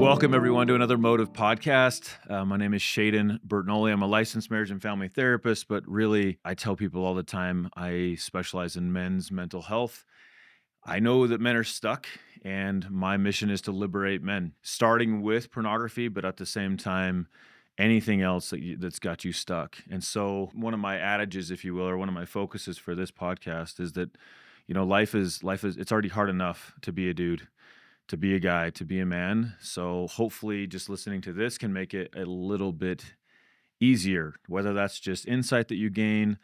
Welcome, everyone, to another Motive podcast. My name is Shayden Bertnoli. I'm a licensed marriage and family therapist, but really, I tell people all the time I specialize in men's mental health. I know that men are stuck, and my mission is to liberate men, starting with pornography, but at the same time, anything else that's got you stuck. And so, one of my adages, if you will, or one of my focuses for this podcast is that, life is it's already hard enough to be a dude, to be a guy, to be a man. So hopefully just listening to this can make it a little bit easier, whether that's just insight that you gain,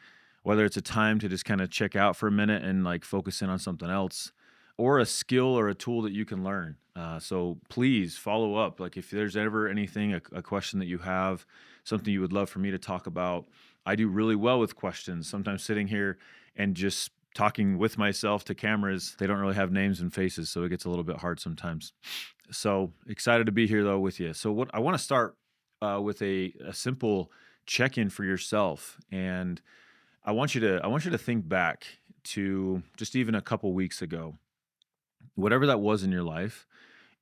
whether it's a time to just kind of check out for a minute and like focus in on something else, or a skill or a tool that you can learn. So please follow up. Like if there's ever anything, a question that you have, something you would love for me to talk about. I do really well with questions. Sometimes sitting here and just talking with myself to cameras, they don't really have names and faces, so it gets a little bit hard sometimes. So excited to be here though with you. So what I want to start with a simple check-in for yourself, and I want you to think back to just even a couple weeks ago, whatever that was in your life,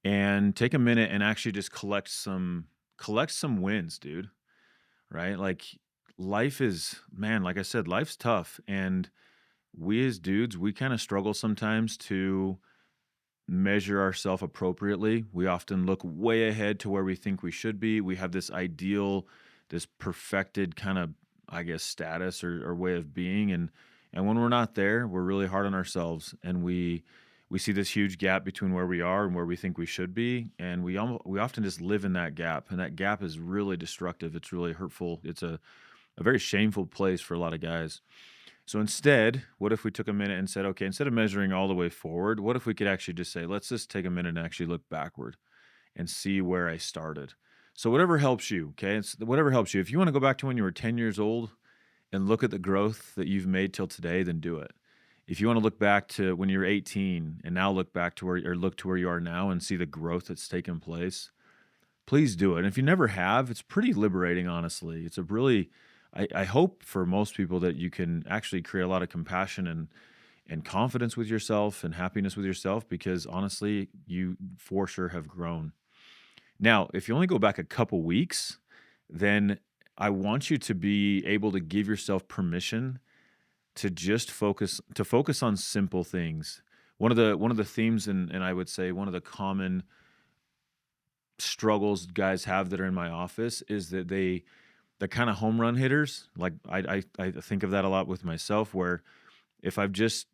and take a minute and actually just collect some wins, dude. Right? Like life is, man, like I said, life's tough, and we as dudes, we kind of struggle sometimes to measure ourselves appropriately. We often look way ahead to where we think we should be. We have this ideal, this perfected kind of, I guess, status or way of being. And when we're not there, we're really hard on ourselves, and we see this huge gap between where we are and where we think we should be. And we often just live in that gap. And that gap is really destructive. It's really hurtful. It's a very shameful place for a lot of guys. So instead, what if we took a minute and said, okay, instead of measuring all the way forward, what if we could actually just say, let's just take a minute and actually look backward and see where I started. So whatever helps you, okay? It's whatever helps you. If you want to go back to when you were 10 years old and look at the growth that you've made till today, then do it. If you want to look back to when you were 18 and now look back to look to where you are now and see the growth that's taken place, please do it. And if you never have, it's pretty liberating, honestly. It's a really, I hope for most people that you can actually create a lot of compassion and confidence with yourself and happiness with yourself, because honestly, you for sure have grown. Now, if you only go back a couple weeks, then I want you to be able to give yourself permission to just focus on simple things. One of the themes, and I would say one of the common struggles guys have that are in my office is that the kind of home run hitters, like I think of that a lot with myself, where if I've just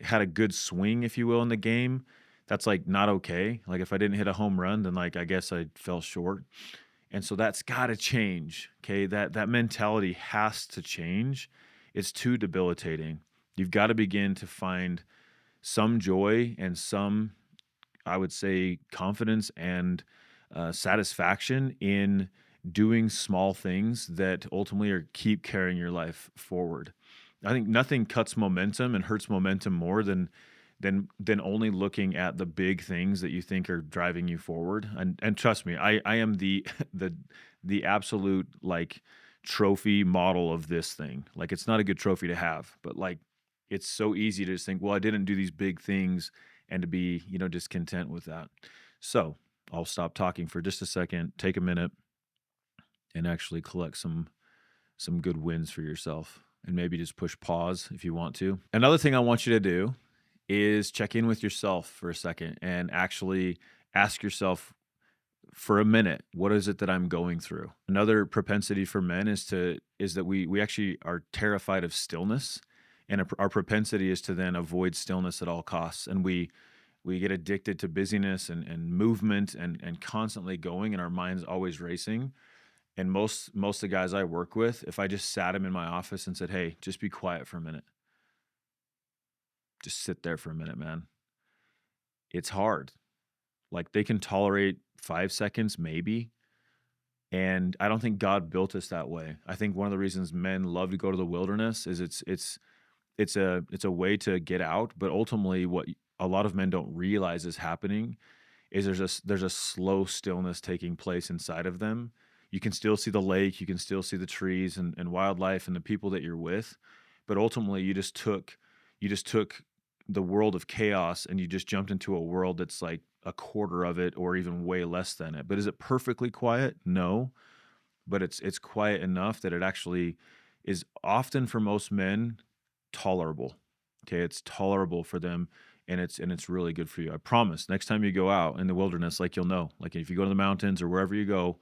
had a good swing, if you will, in the game, that's like not okay. Like if I didn't hit a home run, then like I guess I fell short. And so that's got to change. Okay, that mentality has to change. It's too debilitating. You've got to begin to find some joy and some, I would say, confidence and satisfaction in doing small things that ultimately keep carrying your life forward. I think nothing cuts momentum and hurts momentum more than only looking at the big things that you think are driving you forward. And trust me, I am the the absolute like trophy model of this thing. Like it's not a good trophy to have, but like it's so easy to just think, well, I didn't do these big things, and to be, discontent with that. So I'll stop talking for just a second, take a minute, and actually collect some good wins for yourself, and maybe just push pause if you want to. Another thing I want you to do is check in with yourself for a second and actually ask yourself for a minute, what is it that I'm going through? Another propensity for men is that we actually are terrified of stillness, and our propensity is to then avoid stillness at all costs. And we get addicted to busyness and movement and constantly going, and our mind's always racing. And most of the guys I work with, if I just sat them in my office and said, hey, just be quiet for a minute, just sit there for a minute, man. It's hard. Like they can tolerate 5 seconds, maybe. And I don't think God built us that way. I think one of the reasons men love to go to the wilderness is it's a way to get out. But ultimately, what a lot of men don't realize is happening is there's a slow stillness taking place inside of them. You can still see the lake, you can still see the trees and wildlife and the people that you're with, but ultimately you just took the world of chaos and you just jumped into a world that's like a quarter of it or even way less than it. But is it perfectly quiet? No, but it's quiet enough that it actually is often for most men tolerable. Okay, it's tolerable for them and it's really good for you. I promise. Next time you go out in the wilderness, like you'll know. Like if you go to the mountains or wherever you go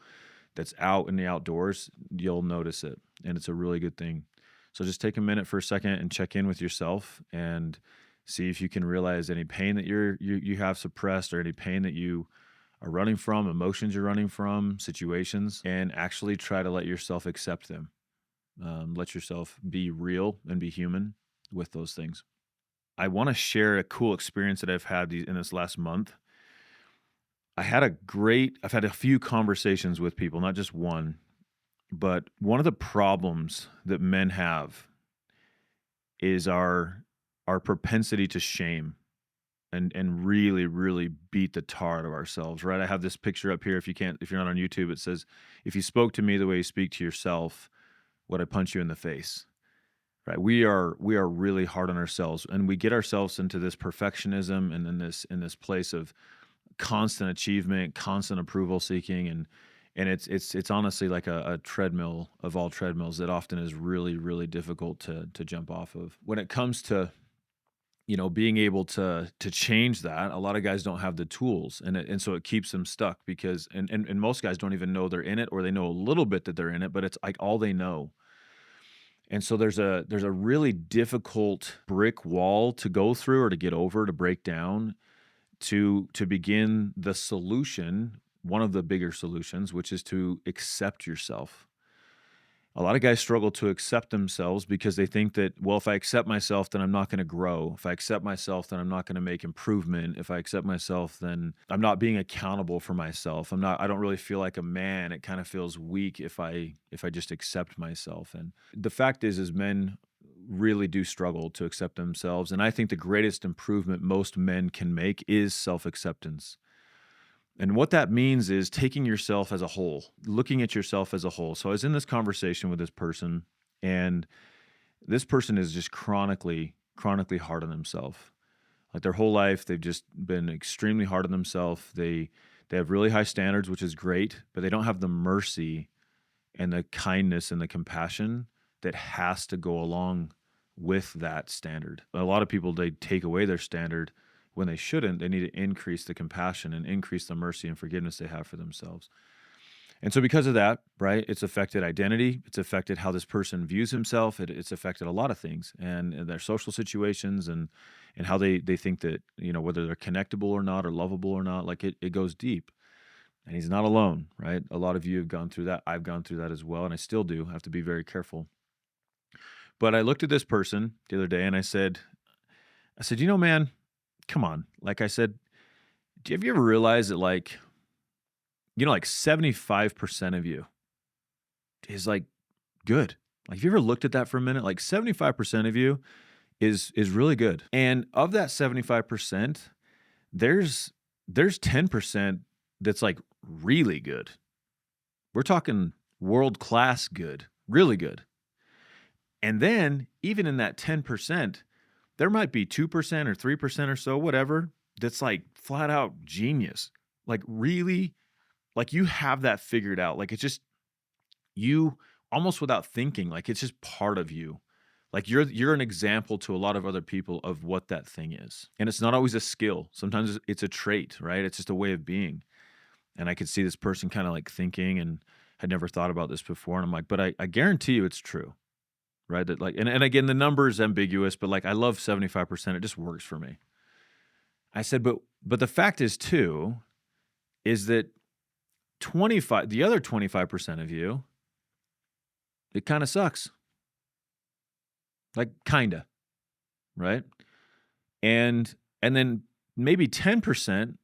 that's out in the outdoors, you'll notice it. And it's a really good thing. So just take a minute for a second and check in with yourself and see if you can realize any pain that you have suppressed or any pain that you are running from, emotions you're running from, situations, and actually try to let yourself accept them. Let yourself be real and be human with those things. I want to share a cool experience that I've had in this last month. I've had a few conversations with people, not just one, but one of the problems that men have is our propensity to shame and really, really beat the tar out of ourselves, right? I have this picture up here. If you're not on YouTube, it says, if you spoke to me the way you speak to yourself, would I punch you in the face? Right? We are really hard on ourselves and we get ourselves into this perfectionism and in this place of constant achievement, constant approval seeking, and it's honestly like a treadmill of all treadmills that often is really, really difficult to jump off of. When it comes to being able to change that, a lot of guys don't have the tools, and so it keeps them stuck because and most guys don't even know they're in it, or they know a little bit that they're in it, but it's like all they know. And so there's a really difficult brick wall to go through or to get over, to break down, to begin the solution, one of the bigger solutions, which is to accept yourself. A lot of guys struggle to accept themselves because they think that, well, if I accept myself, then I'm not going to grow. If I accept myself, then I'm not going to make improvement. If I accept myself, then I'm not being accountable for myself. I don't really feel like a man. It kind of feels weak if I just accept myself. And the fact is men really do struggle to accept themselves. And I think the greatest improvement most men can make is self-acceptance. And what that means is taking yourself as a whole, looking at yourself as a whole. So I was in this conversation with this person, and this person is just chronically hard on themselves. Like their whole life, they've just been extremely hard on themselves. They have really high standards, which is great, but they don't have the mercy and the kindness and the compassion that has to go along with that standard. A lot of people, they take away their standard when they shouldn't. They need to increase the compassion and increase the mercy and forgiveness they have for themselves. And so because of that, right, it's affected identity. It's affected how this person views himself. It's affected a lot of things and their social situations and how they think that, whether they're connectable or not or lovable or not, like it goes deep. And he's not alone, right? A lot of you have gone through that. I've gone through that as well. And I still do. I have to be very careful. But I looked at this person the other day and I said, man, come on. Like I said, have you ever realized that like 75% of you is like good? Like, have you ever looked at that for a minute? Like 75% of you is really good. And of that 75%, there's 10% that's like really good. We're talking world-class good, really good. And then even in that 10%, there might be 2% or 3% or so, whatever, that's like flat out genius. Like really, like you have that figured out. Like it's just you almost without thinking, like it's just part of you. Like you're an example to a lot of other people of what that thing is. And it's not always a skill. Sometimes it's a trait, right? It's just a way of being. And I could see this person kind of like thinking and had never thought about this before. And I'm like, but I guarantee you it's true. Right. That like, and again, the number is ambiguous, but like, I love 75%. It just works for me. I said, but the fact is too, is that the other 25% of you, it kind of sucks. Like kinda, right? And then maybe 10%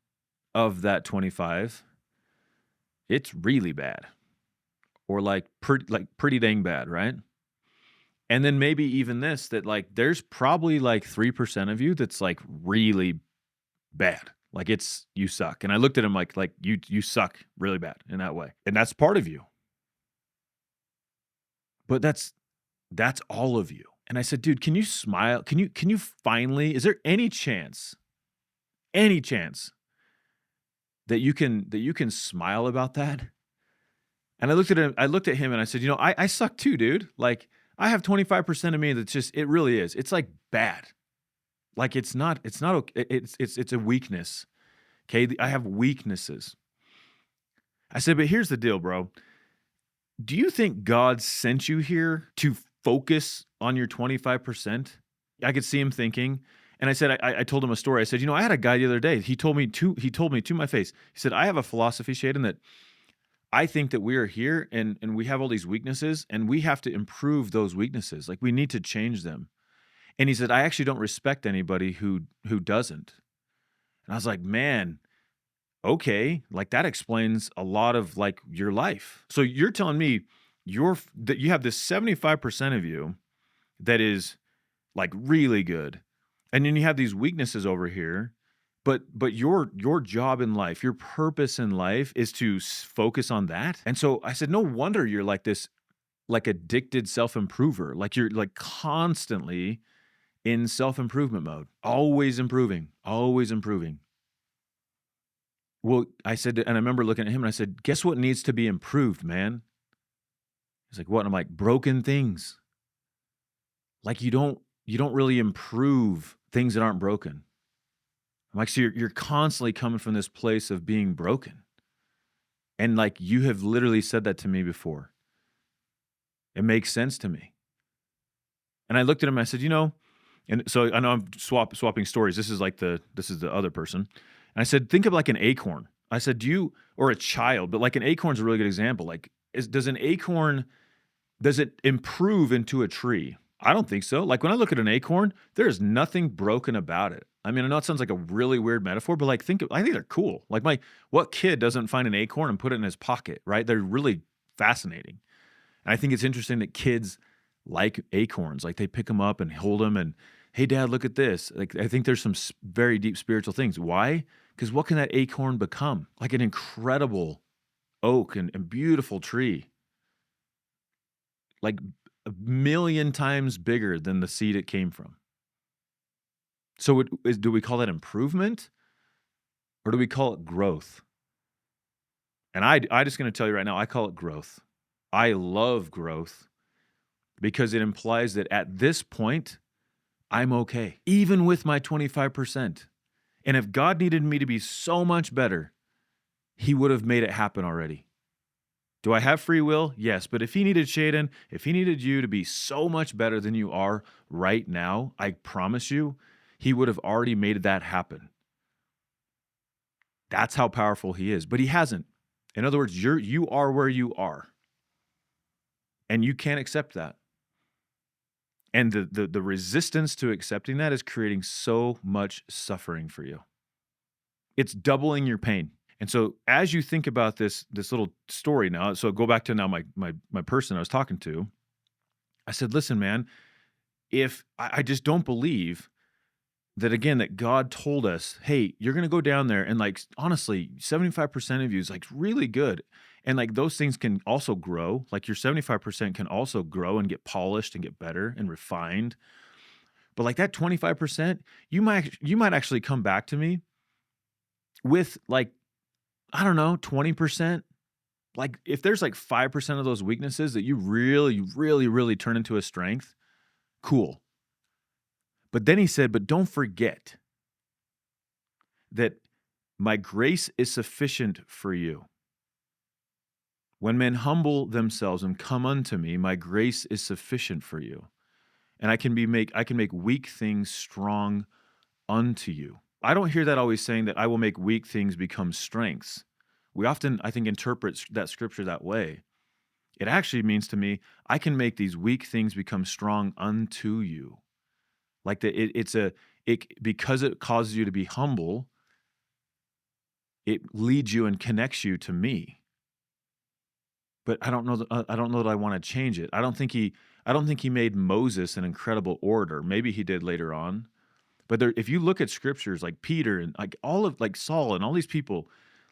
of that 25, it's really bad. Or like pretty dang bad, right? And then maybe even this, that like there's probably like 3% of you that's like really bad. Like you suck. And I looked at him like you suck really bad in that way. And that's part of you. But that's all of you. And I said, dude, can you smile? Can you finally, is there any chance that you can smile about that? And I looked at him and I said, I suck too, dude. Like I have 25% of me that's just, it really is. It's like bad. Like it's not okay. It's a weakness. Okay. I have weaknesses. I said, but here's the deal, bro. Do you think God sent you here to focus on your 25%? I could see him thinking. And I said, I told him a story. I said, I had a guy the other day. He told me to my face. He said, I have a philosophy, Shayden, that I think that we are here and we have all these weaknesses and we have to improve those weaknesses. Like we need to change them. And he said, I actually don't respect anybody who doesn't. And I was like, man, okay, like that explains a lot of like your life. So you're telling me that you have this 75% of you that is like really good. And then you have these weaknesses over here. But your job in life, your purpose in life is to focus on that. And so I said, no wonder you're like this like addicted self-improver. Like you're like constantly in self-improvement mode, always improving, always improving. Well, I said, and I remember looking at him and I said, guess what needs to be improved, man? He's like, what? And I'm like, broken things. Like you don't really improve things that aren't broken. I'm like, so you're constantly coming from this place of being broken. And like you have literally said that to me before. It makes sense to me. And I looked at him and I said, and so I know I'm swapping stories. This is the other person. And I said, think of like an acorn. I said, or a child, but like an acorn's a really good example. Like, does an acorn, does it improve into a tree? I don't think so. Like when I look at an acorn, there's nothing broken about it. I mean, I know it sounds like a really weird metaphor, but like I think they're cool. Like what kid doesn't find an acorn and put it in his pocket, right? They're really fascinating. And I think it's interesting that kids like acorns, like they pick them up and hold them and, hey, dad, look at this. Like I think there's some very deep spiritual things. Why? Because what can that acorn become? Like an incredible oak and beautiful tree, like a million times bigger than the seed it came from. So do we call that improvement or do we call it growth? And I just going to tell you right now, I call it growth. I love growth because it implies that at this point, I'm okay, even with my 25%. And if God needed me to be so much better, he would have made it happen already. Do I have free will? Yes. But if he needed Shayden, if he needed you to be so much better than you are right now, I promise you, he would have already made that happen. That's how powerful he is. But he hasn't. In other words, you are where you are. And you can't accept that. And the resistance to accepting that is creating so much suffering for you. It's doubling your pain. And so as you think about this little story now, so go back to now my person I was talking to, I said, listen, man, if I just don't believe that, again, that God told us, hey, you're going to go down there and like, honestly, 75% of you is like really good. And like those things can also grow. Like your 75% can also grow and get polished and get better and refined. But like that 25%, you might actually come back to me with like, I don't know, 20%. Like if there's like 5% of those weaknesses that you really, really, really turn into a strength, cool. But then he said, but don't forget that my grace is sufficient for you. When men humble themselves and come unto me, my grace is sufficient for you. And I can make weak things strong unto you. I don't hear that always saying that I will make weak things become strengths. We often, I think, interpret that scripture that way. It actually means to me, I can make these weak things become strong unto you. Like because it causes you to be humble, it leads you and connects you to me. But I don't know that I want to change it. I don't think he made Moses an incredible orator. Maybe he did later on. But if you look at scriptures like Peter and like all of like Saul and all these people,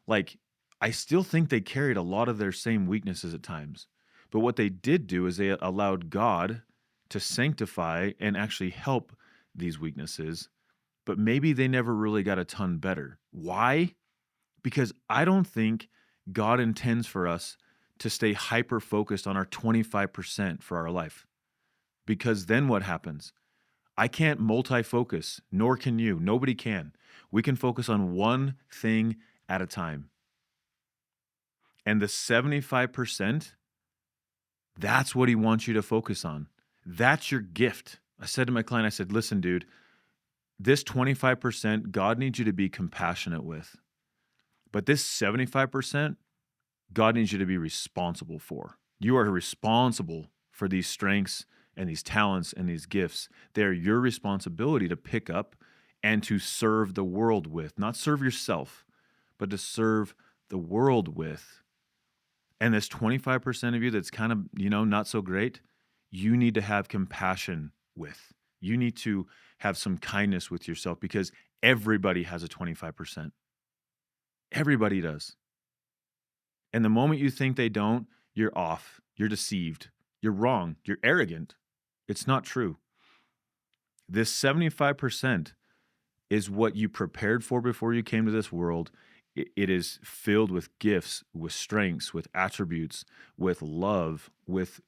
like I still think they carried a lot of their same weaknesses at times. But what they did do is they allowed God to sanctify and actually help these weaknesses, but maybe they never really got a ton better. Why? Because I don't think God intends for us to stay hyper focused on our 25% for our life. Because then what happens? I can't multi-focus, nor can you. Nobody can. We can focus on one thing at a time. And the 75%, that's what he wants you to focus on. That's your gift. I said to my client, I said, listen, dude, this 25%, God needs you to be compassionate with. But this 75%, God needs you to be responsible for. You are responsible for these strengths and these talents and these gifts. They're your responsibility to pick up and to serve the world with. Not serve yourself, but to serve the world with. And this 25% of you that's kind of, not so great, you need to have compassion with. You need to have some kindness with yourself because everybody has a 25%. Everybody does. And the moment you think they don't, you're off. You're deceived. You're wrong. You're arrogant. It's not true. This 75% is what you prepared for before you came to this world. It is filled with gifts, with strengths, with attributes, with love, with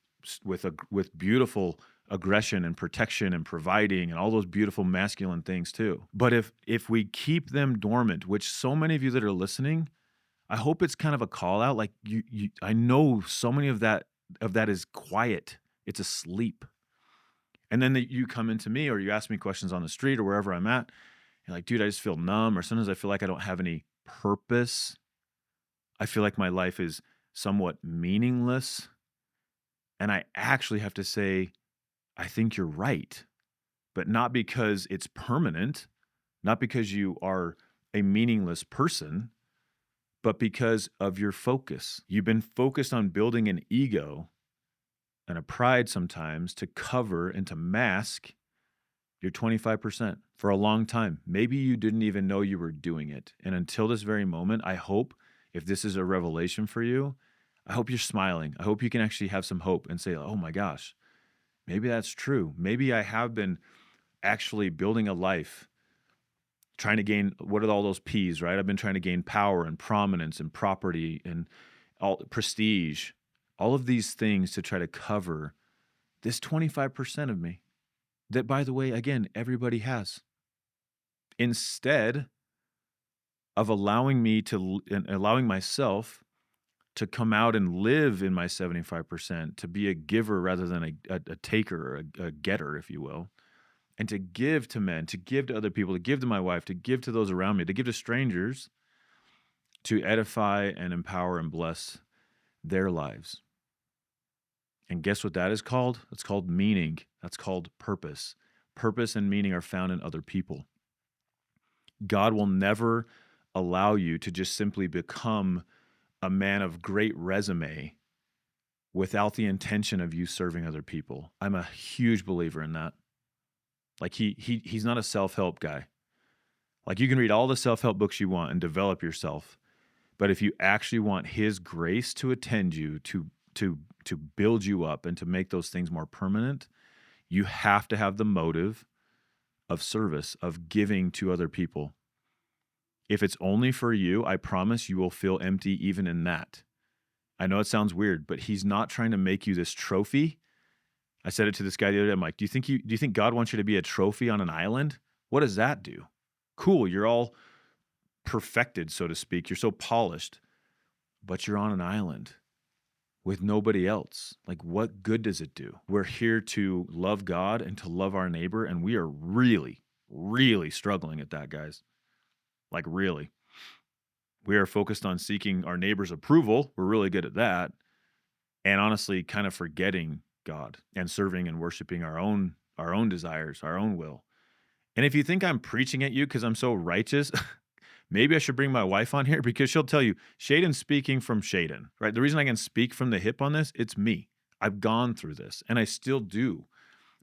beautiful aggression and protection and providing and all those beautiful masculine things too. But if we keep them dormant, which so many of you that are listening, I hope it's kind of a call out. Like I know so many of that is quiet. It's asleep. And then you come into me or you ask me questions on the street or wherever I'm at. You're like, dude, I just feel numb. Or sometimes I feel like I don't have any purpose. I feel like my life is somewhat meaningless. And I actually have to say, I think you're right. But not because it's permanent, not because you are a meaningless person, but because of your focus. You've been focused on building an ego and a pride sometimes to cover and to mask your 25% for a long time. Maybe you didn't even know you were doing it. And until this very moment, I hope if this is a revelation for you, I hope you're smiling. I hope you can actually have some hope and say, oh my gosh, maybe that's true. Maybe I have been actually building a life trying to gain, what are all those P's, right? I've been trying to gain power and prominence and property and all prestige, all of these things to try to cover this 25% of me that, by the way, again, everybody has. Instead of allowing myself to come out and live in my 75%, to be a giver rather than a taker, or a getter, if you will, and to give to men, to give to other people, to give to my wife, to give to those around me, to give to strangers, to edify and empower and bless their lives. And guess what that is called? It's called meaning. That's called purpose. Purpose and meaning are found in other people. God will never allow you to just simply become a man of great resume without the intention of you serving other people. I'm a huge believer in that. Like he's not a self-help guy. Like you can read all the self-help books you want and develop yourself. But if you actually want his grace to attend you, to build you up and to make those things more permanent, you have to have the motive of service, of giving to other people. If it's only for you, I promise you will feel empty even in that. I know it sounds weird, but he's not trying to make you this trophy. I said it to this guy the other day. I'm like, do you think God wants you to be a trophy on an island? What does that do? Cool, you're all perfected, so to speak. You're so polished, but you're on an island with nobody else. Like, what good does it do? We're here to love God and to love our neighbor, and we are really, really struggling at that, guys. Like, really. We are focused on seeking our neighbor's approval. We're really good at that. And honestly, kind of forgetting God and serving and worshiping our own desires, our own will. And if you think I'm preaching at you because I'm so righteous, maybe I should bring my wife on here because she'll tell you, Shayden's speaking from Shayden, right? The reason I can speak from the hip on this, it's me. I've gone through this and I still do.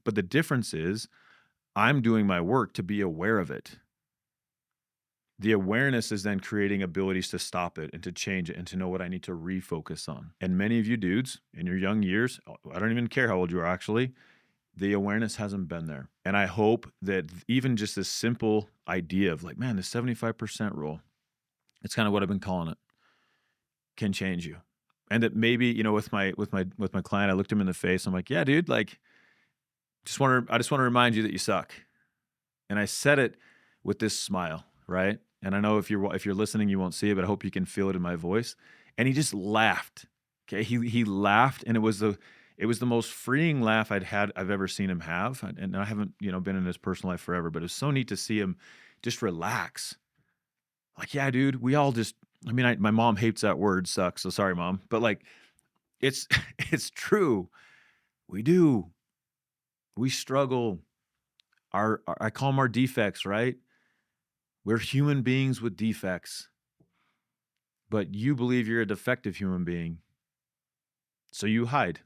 But the difference is I'm doing my work to be aware of it. The awareness is then creating abilities to stop it and to change it and to know what I need to refocus on. And many of you dudes in your young years, I don't even care how old you are actually, the awareness hasn't been there. And I hope that even just this simple idea of like, man, the 75% rule, it's kind of what I've been calling it, can change you. And that maybe, with my client, I looked him in the face. I'm like, yeah, dude, like, I just want to remind you that you suck. And I said it with this smile, right? And I know if you're listening, you won't see it, but I hope you can feel it in my voice. And he just laughed. Okay, he laughed, and it was the most freeing laugh I've ever seen him have. And I haven't been in his personal life forever, but it was so neat to see him just relax. Like, yeah, dude, we all just. I mean, my mom hates that word, sucks. So sorry, mom, but like, it's it's true. We do. We struggle. I call them our defects, right? We're human beings with defects, but you believe you're a defective human being, so you hide.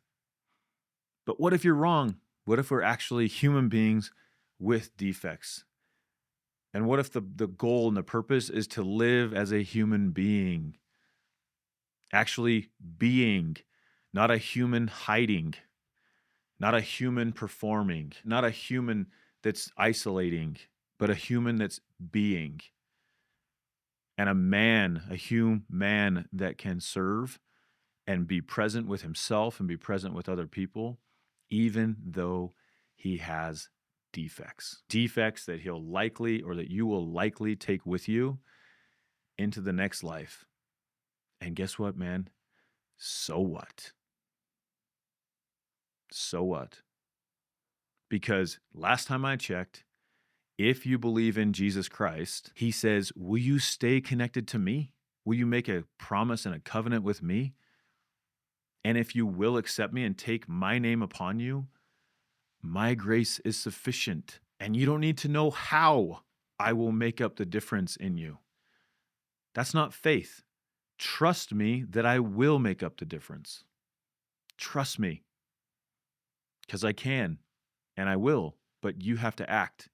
But what if you're wrong? What if we're actually human beings with defects? And what if the goal and the purpose is to live as a human being? Actually being, not a human hiding, not a human performing, not a human that's isolating, but a human that's being. And a human that can serve and be present with himself and be present with other people, even though he has defects that he'll likely, or that you will likely take with you into the next life. And guess what, man? So what? So what? Because last time I checked, if you believe in Jesus Christ, he says, will you stay connected to me? Will you make a promise and a covenant with me? And if you will accept me and take my name upon you, my grace is sufficient. And you don't need to know how I will make up the difference in you. That's not faith. Trust me that I will make up the difference. Trust me. Because I can and I will, but you have to act.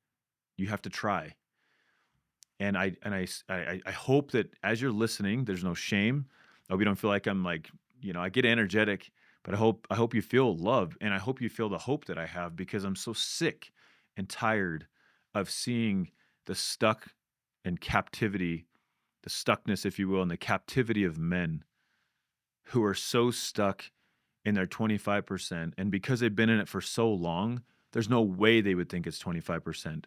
You have to try. And I hope that as you're listening, there's no shame. I hope you don't feel like I'm like, I get energetic, but I hope you feel love, and I hope you feel the hope that I have, because I'm so sick and tired of seeing the stuck and captivity, the stuckness, if you will, and the captivity of men who are so stuck in their 25%. And because they've been in it for so long, there's no way they would think it's 25%.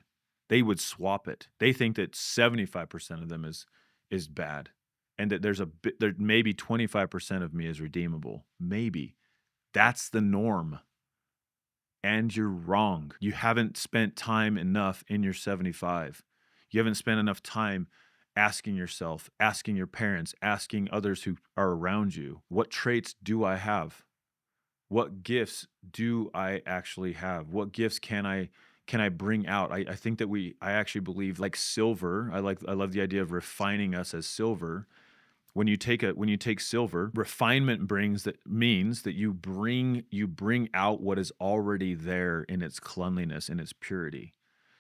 They would swap it. They think that 75% of them is bad, and that there maybe 25% of me is redeemable. Maybe. That's the norm. And you're wrong. You haven't spent time enough in your 75. You haven't spent enough time asking yourself, asking your parents, asking others who are around you, what traits do I have? What gifts do I actually have? What gifts can I bring out? I think that I actually believe, like silver. I love the idea of refining us as silver. When you take silver, refinement means that you bring out what is already there in its cleanliness, in its purity.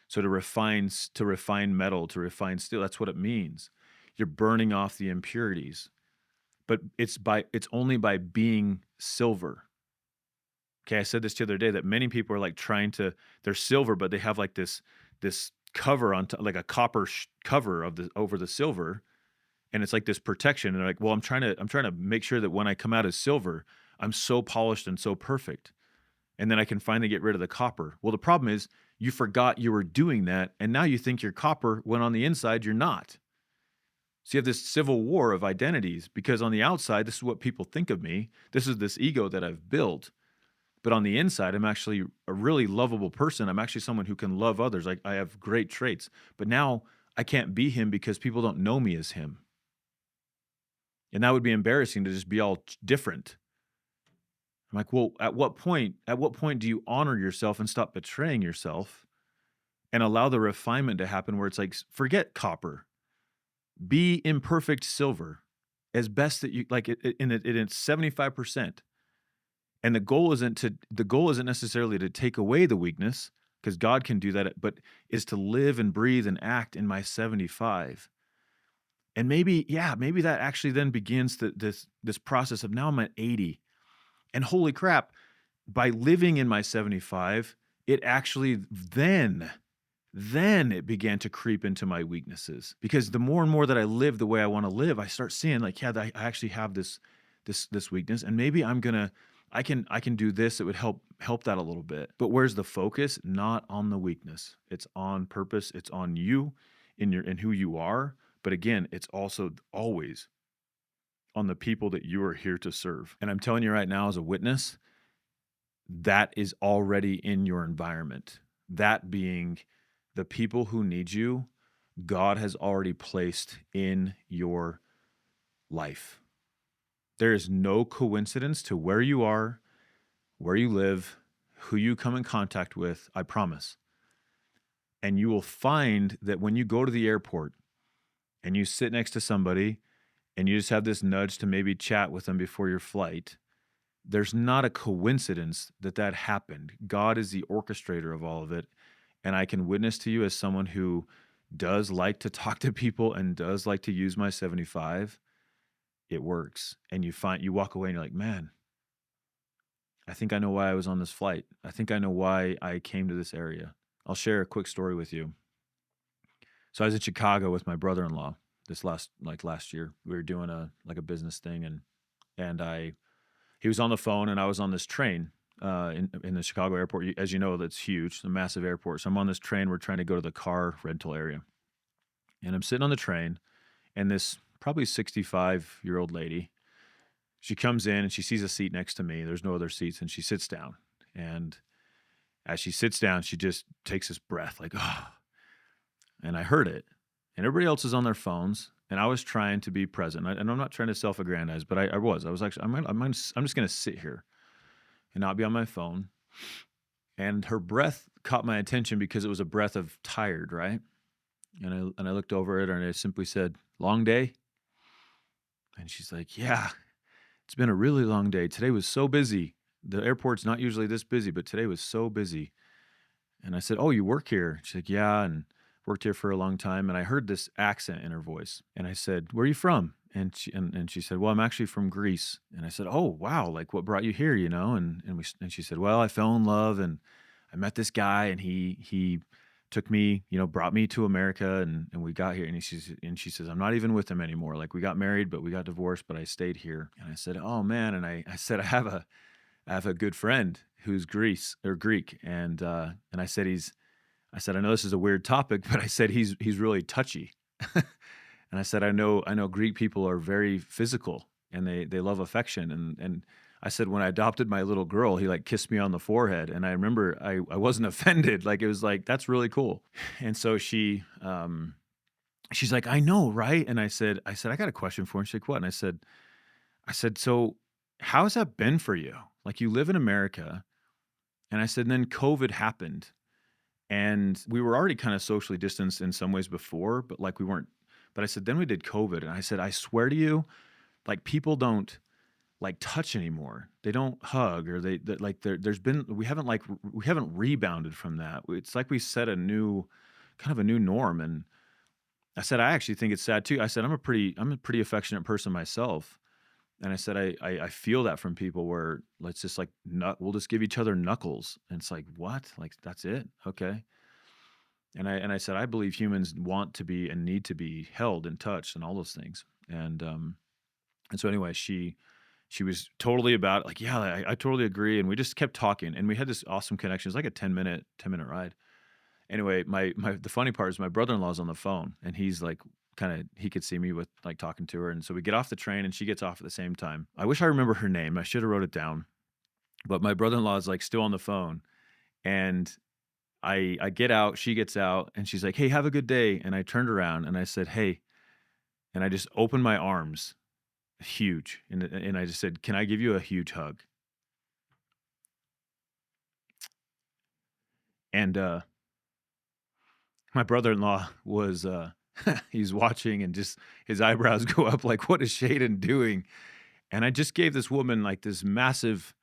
So to refine metal, to refine steel, that's what it means. You're burning off the impurities. But it's only by being silver. Okay, I said this the other day, that many people are like they're silver, but they have like this cover on top, like a copper cover over the silver, and it's like this protection. And they're like, well, I'm trying to make sure that when I come out as silver, I'm so polished and so perfect, and then I can finally get rid of the copper. Well, the problem is you forgot you were doing that, and now you think you're copper when on the inside you're not. So you have this civil war of identities, because on the outside, this is what people think of me. This is this ego that I've built. But on the inside, I'm actually a really lovable person. I'm actually someone who can love others. I have great traits. But now I can't be him because people don't know me as him. And that would be embarrassing, to just be all different. I'm like, well, at what point do you honor yourself and stop betraying yourself and allow the refinement to happen, where it's like, forget copper, be imperfect silver as best that you like it, in it's 75%. And the goal isn't necessarily to take away the weakness, because God can do that, but is to live and breathe and act in my 75. And maybe that actually then begins this process of, now I'm at 80. And holy crap, by living in my 75 it actually then it began to creep into my weaknesses, because the more and more that I live the way I want to live, I start seeing like, yeah, I actually have this weakness, and maybe I can do this. It would help that a little bit. But where's the focus? Not on the weakness. It's on purpose. It's on you in who you are. But again, it's also always on the people that you are here to serve. And I'm telling you right now, as a witness, that is already in your environment. That being the people who need you, God has already placed in your life. There is no coincidence to where you are, where you live, who you come in contact with, I promise. And you will find that when you go to the airport and you sit next to somebody and you just have this nudge to maybe chat with them before your flight, there's not a coincidence that that happened. God is the orchestrator of all of it. And I can witness to you, as someone who does like to talk to people and does like to use my 75, it works. And you walk away and you're like, man, I think I know why I was on this flight. I think I know why I came to this area. I'll share a quick story with you. So I was in Chicago with my brother-in-law this last year. We were doing a business thing, and he was on the phone and I was on this train in the Chicago airport. As you know, that's huge, a massive airport. So I'm on this train. We're trying to go to the car rental area, and I'm sitting on the train, and this probably 65-year-old lady, she comes in and she sees a seat next to me. There's no other seats, and she sits down. And as she sits down, she just takes this breath like, oh, and I heard it. And everybody else is on their phones, and I was trying to be present. And I'm not trying to self-aggrandize, but I was. I was actually, I'm just going to sit here and not be on my phone. And her breath caught my attention because it was a breath of tired, right? And I looked over at her and I simply said, "Long day?" And she's like, "Yeah, it's been a really long day. Today was so busy. The airport's not usually this busy, but today was so busy." And I said, "Oh, you work here?" She's like, "Yeah, and worked here for a long time." And I heard this accent in her voice. And I said, "Where are you from?" And she said, "Well, I'm actually from Greece." And I said, "Oh, wow, like what brought you here, you know?" And she said, "Well, I fell in love and I met this guy, and he took me, brought me to America, and we got here." And she says, "I'm not even with him anymore. Like, we got married, but we got divorced, but I stayed here." And I said, "Oh man." And I said, I have a good friend who's Greek. And I said, "I know this is a weird topic, but I said he's really touchy." And I said, "I know Greek people are very physical, and they love affection." And I said, when I adopted my little girl, he like kissed me on the forehead. And I remember I wasn't offended. Like, it was like, that's really cool. And so she's like, "I know, right?" And I said, "I got a question for her." She's like, "What?" And I said, "So how has that been for you? Like, you live in America." And I said, "Then COVID happened. And we were already kind of socially distanced in some ways before, but like we weren't." But I said, "Then we did COVID." And I said, "I swear to you, like, people don't like touch anymore. They don't hug, or like we haven't rebounded from that. It's like we set kind of a new norm." And I said, "I actually think it's sad too." I said, I'm a pretty affectionate person myself." And I said, I feel that from people, where let's just like, we'll just give each other knuckles. And it's like, what? Like, that's it? Okay. And I said, I believe humans want to be and need to be held and touched and all those things. And so anyway, she was totally about it, like, "Yeah, I totally agree." And we just kept talking, and we had this awesome connection. It was like a 10-minute ride. Anyway, the funny part is my brother-in-law's on the phone, and he's like, kind of, he could see me with like talking to her. And so we get off the train and she gets off at the same time. I wish I remember her name. I should have wrote it down. But my brother-in-law is like still on the phone, and I get out, she gets out, and she's like, "Hey, have a good day." And I turned around and I said, "Hey," and I just opened my arms huge, and I just said, "Can I give you a huge hug?" And my brother-in-law was he's watching, and just his eyebrows go up like, "What is Shayden doing?" And I just gave this woman like this massive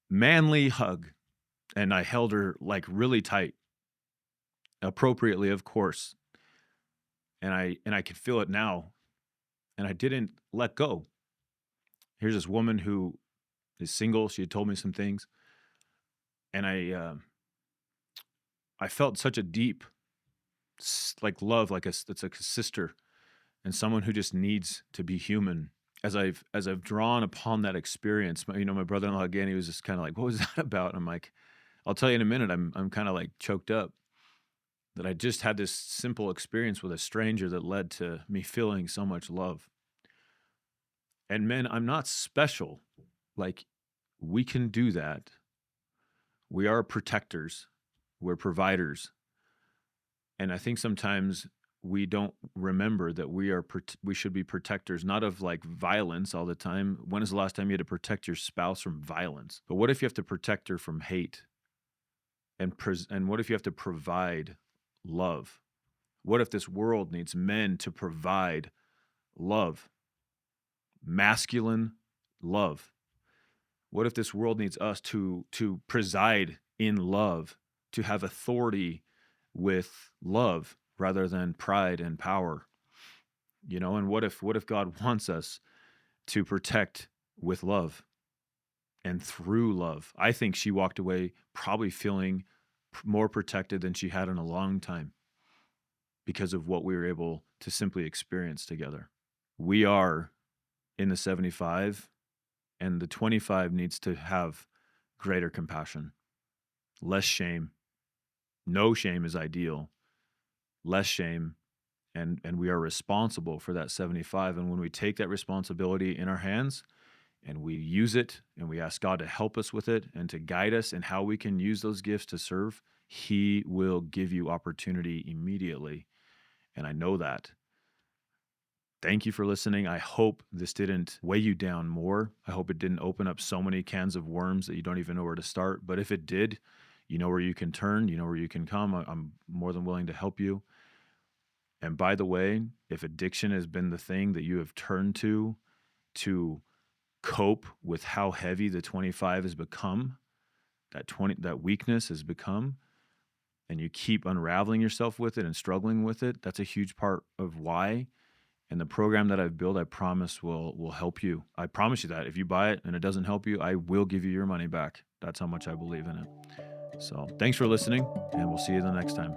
manly hug, and I held her like really tight, appropriately, of course. And I could feel it now, and I didn't let go. Here's this woman who is single. She had told me some things, and I felt such a deep like love, it's like a sister and someone who just needs to be human. As I've drawn upon that experience, my brother-in-law again, he was just kind of like, "What was that about?" And I'm like, "I'll tell you in a minute." I'm kind of like choked up that I just had this simple experience with a stranger that led to me feeling so much love. And men, I'm not special. Like, we can do that. We are protectors. We're providers. And I think sometimes we don't remember that we should be protectors, not of like violence all the time. When is the last time you had to protect your spouse from violence? But what if you have to protect her from hate? And what if you have to provide love? What if this world needs men to provide love, masculine love? What if this world needs us to preside in love, to have authority with love rather than pride and power? And what if God wants us to protect with love and through love? I think she walked away probably feeling more protected than she had in a long time because of what we were able to simply experience together. We are in the 75, and the 25 needs to have greater compassion, less shame. No shame is ideal, less shame, and we are responsible for that 75. And when we take that responsibility in our hands and we use it and we ask God to help us with it and to guide us in how we can use those gifts to serve, He will give you opportunity immediately. And I know that. Thank you for listening. I hope this didn't weigh you down more. I hope it didn't open up so many cans of worms that you don't even know where to start. But if it did, you know where you can turn, you know where you can come. I'm more than willing to help you. And by the way, if addiction has been the thing that you have turned to cope with how heavy the 25 has become, that weakness has become, and you keep unraveling yourself with it and struggling with it, that's a huge part of why. And the program that I've built, I promise will help you. I promise you that. If you buy it and it doesn't help you, I will give you your money back. That's how much I believe in it. So thanks for listening, and we'll see you the next time.